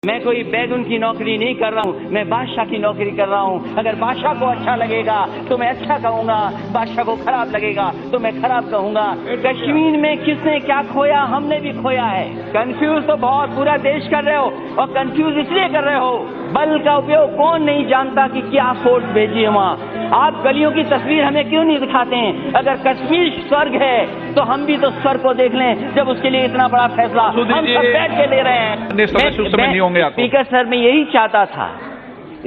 मैं कोई बैगुन की नौकरी नहीं कर रहा हूँ, मैं बादशाह की नौकरी कर रहा हूँ। अगर बादशाह को अच्छा लगेगा तो मैं अच्छा कहूंगा, बादशाह को खराब लगेगा तो मैं खराब कहूंगा। कश्मीर में किसने क्या खोया, हमने भी खोया है। कंफ्यूज तो बहुत पूरा देश कर रहे हो, और कंफ्यूज इसलिए कर रहे हो, बल का उपयोग कौन नहीं जानता कि क्या फोर्स भेजी है वहाँ। आप गलियों की तस्वीर हमें क्यों नहीं दिखाते हैं? अगर कश्मीर स्वर्ग है तो हम भी तो स्वर्ग को देख लें, जब उसके लिए इतना बड़ा फैसला हम सब बैठ के ले रहे हैं। स्पीकर सर, मैं यही चाहता था,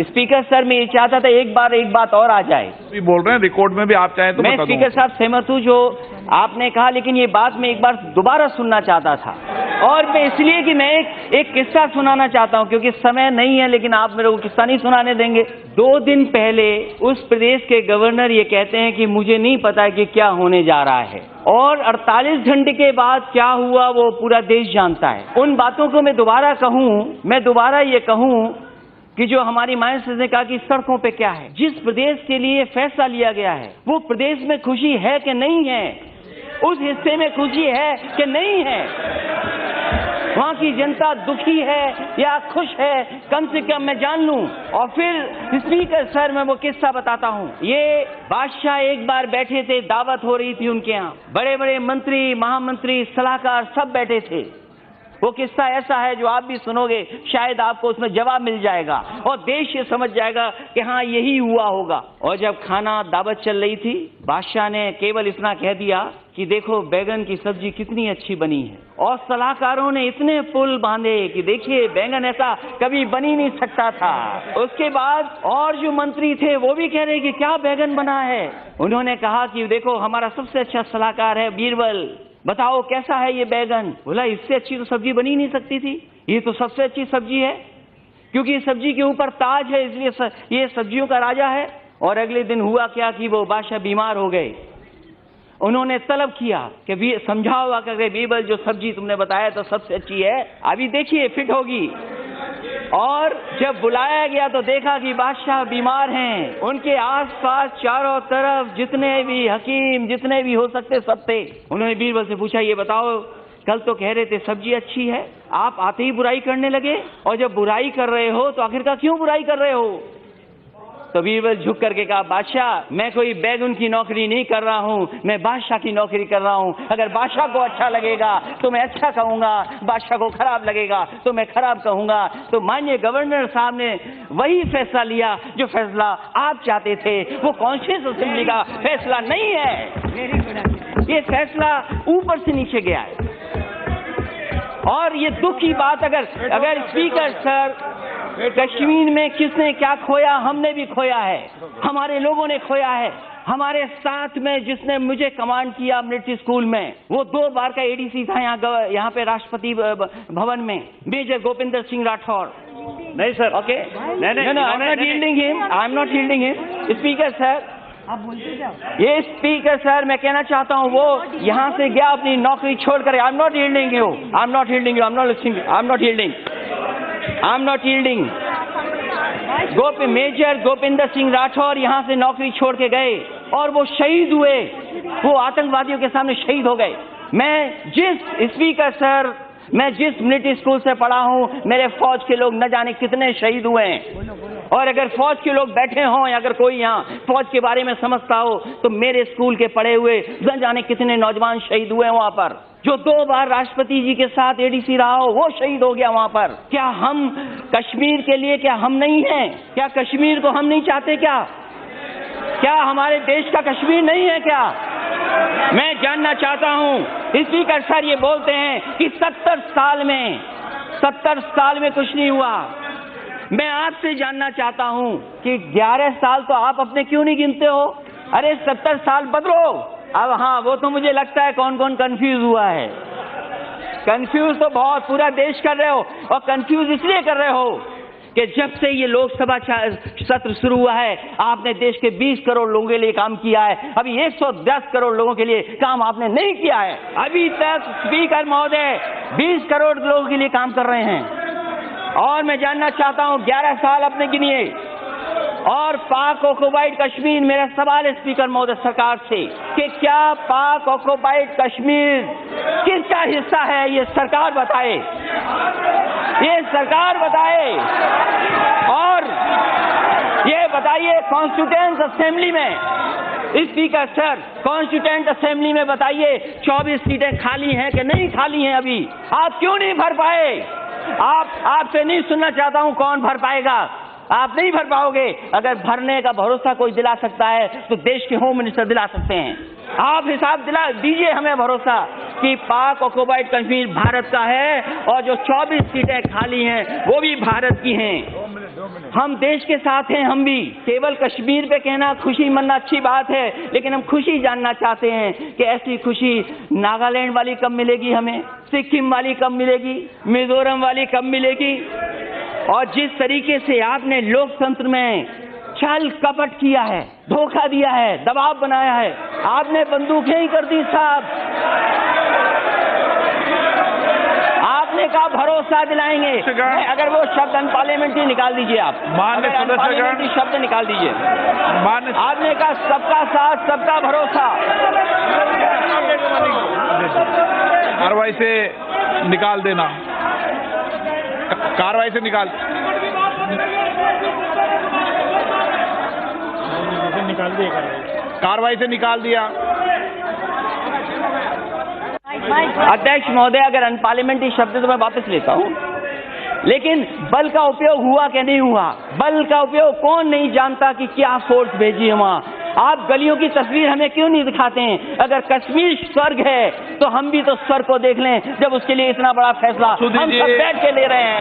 स्पीकर सर मैं ये चाहता था एक बात और आ जाए। बोल रहे हैं रिकॉर्ड में भी, आप चाहें तो मैं स्पीकर साहब सहमत हूँ जो आपने कहा, लेकिन ये बात मैं एक बार दोबारा सुनना चाहता था, और मैं इसलिए कि मैं एक किस्सा सुनाना चाहता हूँ, क्योंकि समय नहीं है, लेकिन आप मेरे को किस्सा नहीं सुनाने देंगे। 2 दिन पहले उस प्रदेश के गवर्नर ये कहते हैं कि मुझे नहीं पता कि क्या होने जा रहा है, और 48 घंटे के बाद क्या हुआ वो पूरा देश जानता है। उन बातों को मैं दोबारा ये कहूँ कि जो हमारी माइंड ने कहा कि सड़कों पे क्या है, जिस प्रदेश के लिए फैसला लिया गया है वो प्रदेश में खुशी है कि नहीं है, उस हिस्से में खुशी है कि नहीं है, वहां की जनता दुखी है या खुश है, कम से कम मैं जान लूं। और फिर स्पीकर सर, मैं वो किस्सा बताता हूं। ये बादशाह एक बार बैठे थे, दावत हो रही थी उनके यहाँ, बड़े बड़े मंत्री, महामंत्री, सलाहकार सब बैठे थे। वो किस्सा ऐसा है जो आप भी सुनोगे, शायद आपको उसमें जवाब मिल जाएगा और देश ये समझ जाएगा कि हाँ यही हुआ होगा। और जब खाना दावत चल रही थी, बादशाह ने केवल इतना कह दिया कि देखो बैंगन की सब्जी कितनी अच्छी बनी है, और सलाहकारों ने इतने पुल बांधे कि देखिए बैंगन ऐसा कभी बन ही नहीं सकता था। उसके बाद और जो मंत्री थे वो भी कह रहे कि क्या बैंगन बना है। उन्होंने कहा कि देखो हमारा सबसे अच्छा सलाहकार है बीरबल, बताओ कैसा है ये बैगन। बोला इससे अच्छी तो सब्जी बनी नहीं सकती थी, ये तो सबसे अच्छी सब्जी है, क्योंकि इस सब्जी के ऊपर ताज है, इसलिए ये सब्जियों का राजा है। और अगले दिन हुआ क्या कि वो बादशाह बीमार हो गए। उन्होंने तलब किया कि समझाओ अगर बीरबल जो सब्जी तुमने बताया तो सबसे अच्छी है, अभी देखिए फिट होगी। और जब बुलाया गया तो देखा कि बादशाह बीमार हैं, उनके आसपास चारों तरफ जितने भी हकीम, जितने भी हो सकते सब थे। उन्होंने बीरबल से पूछा ये बताओ, कल तो कह रहे थे सब्जी अच्छी है, आप आते ही बुराई करने लगे, और जब बुराई कर रहे हो तो आखिरकार क्यों बुराई कर रहे हो? तो बीरबल झुक करके कहा बादशाह मैं कोई बैगुन की नौकरी नहीं कर रहा हूँ, मैं बादशाह की नौकरी कर रहा हूँ। अगर बादशाह को अच्छा लगेगा तो मैं अच्छा कहूंगा, बादशाह को खराब लगेगा तो मैं खराब कहूंगा। तो माननीय गवर्नर साहब ने वही फैसला लिया जो फैसला आप चाहते थे, वो कॉन्स्टिट्यूशन असेंबली का फैसला नहीं है, ये फैसला ऊपर से नीचे गया है। और ये दुख की बात, अगर स्पीकर सर, कश्मीर में किसने क्या खोया, हमने भी खोया है, हमारे लोगों ने खोया है। हमारे साथ में जिसने मुझे कमांड किया मिलिट्री स्कूल में, वो 2 बार का एडीसी था यहाँ पे राष्ट्रपति भवन में, मेजर गोविंदर सिंह राठौर। नहीं sir, okay, I am not yielding him. Speaker sir, आप बोलते जाओ। ये स्पीकर सर, मैं कहना चाहता हूँ वो यहाँ से गया अपनी नौकरी छोड़कर। I am not yielding you, I am not yielding you, I am not listening, I am not yielding, I am not yielding. Major Govinder Singh Rathore यहाँ से नौकरी छोड़ के गए और वो शहीद हुए, वो आतंकवादियों के सामने शहीद हो गए। मैं जिस मिलिट्री स्कूल से पढ़ा हूँ, मेरे फौज के लोग न जाने कितने शहीद हुए हैं, और अगर फौज के लोग बैठे हों या अगर कोई यहाँ फौज के बारे में समझता हो तो मेरे स्कूल के पढ़े हुए न जाने कितने नौजवान शहीद हुए वहां पर। जो 2 बार राष्ट्रपति जी के साथ एडीसी रहा हो वो शहीद हो गया वहां पर। क्या हम कश्मीर के लिए, क्या हम नहीं हैं? क्या कश्मीर को हम नहीं चाहते? क्या हमारे देश का कश्मीर नहीं है? क्या मैं जानना चाहता हूं। स्पीकर सर ये बोलते हैं कि 70 साल में कुछ नहीं हुआ। मैं आपसे जानना चाहता हूं कि 11 साल तो आप अपने क्यों नहीं गिनते हो? अरे 70 साल बदलो। अब हाँ, वो तो मुझे लगता है कौन कौन कंफ्यूज हुआ है। कंफ्यूज तो बहुत पूरा देश कर रहे हो, और कंफ्यूज इसलिए कर रहे हो कि जब से ये लोकसभा सत्र शुरू हुआ है आपने देश के 20 करोड़ लोगों के लिए काम किया है, अभी 110 करोड़ लोगों के लिए काम आपने नहीं किया है। अभी तक स्पीकर महोदय 20 करोड़ लोगों के लिए काम कर रहे हैं, और मैं जानना चाहता हूं 11 साल आपने गिनिए, और पाक ऑक्युपाइड कश्मीर, मेरा सवाल है स्पीकर महोदय सरकार से कि क्या पाक ऑक्युपाइड कश्मीर किसका हिस्सा है, ये सरकार बताए, ये सरकार बताए। और ये बताइए कॉन्स्टिट्यूएंट असेंबली में, स्पीकर सर, कॉन्स्टिट्यूएंट असेंबली में बताइए 24 सीटें खाली हैं कि नहीं खाली हैं अभी? आप क्यों नहीं भर पाए? आपसे नहीं सुनना चाहता हूं कौन भर पाएगा, आप नहीं भर पाओगे। अगर भरने का भरोसा कोई दिला सकता है तो देश के होम मिनिस्टर दिला सकते हैं। आप हिसाब दिला दीजिए हमें भरोसा कि पाक ऑक्युपाइड कश्मीर भारत का है और जो 24 सीटें खाली हैं वो भी भारत की हैं। हम देश के साथ हैं, हम भी। केवल कश्मीर पे कहना खुशी मनाना अच्छी बात है, लेकिन हम खुशी जानना चाहते हैं कि ऐसी खुशी नागालैंड वाली कब मिलेगी, हमें सिक्किम वाली कब मिलेगी, मिजोरम वाली कब मिलेगी? और जिस तरीके से आपने लोकतंत्र में छल कपट किया है, धोखा दिया है, दबाव बनाया है, आपने बंदूकें ही कर दी साहब। आपने कहा भरोसा दिलाएंगे, अगर वो शब्द अनपार्लियामेंट्री निकाल दीजिए आप, अनपार्लियामेंट्री शब्द निकाल दीजिए। आपने कहा सबका साथ सबका भरोसा, कार्रवाई से निकाल देना, कार्रवाई से निकाल दिया, कार्रवाई से निकाल दिया। अध्यक्ष महोदय, अगर अनपार्लियामेंट्री शब्द तो मैं वापस लेता हूं, लेकिन बल का उपयोग हुआ कि नहीं हुआ? बल का उपयोग कौन नहीं जानता कि क्या फोर्स भेजी है वहां? आप गलियों की तस्वीर हमें क्यों नहीं दिखाते हैं? अगर कश्मीर स्वर्ग है तो हम भी तो स्वर्ग को देख लें, जब उसके लिए इतना बड़ा फैसला हम सब बैठ के ले रहे हैं।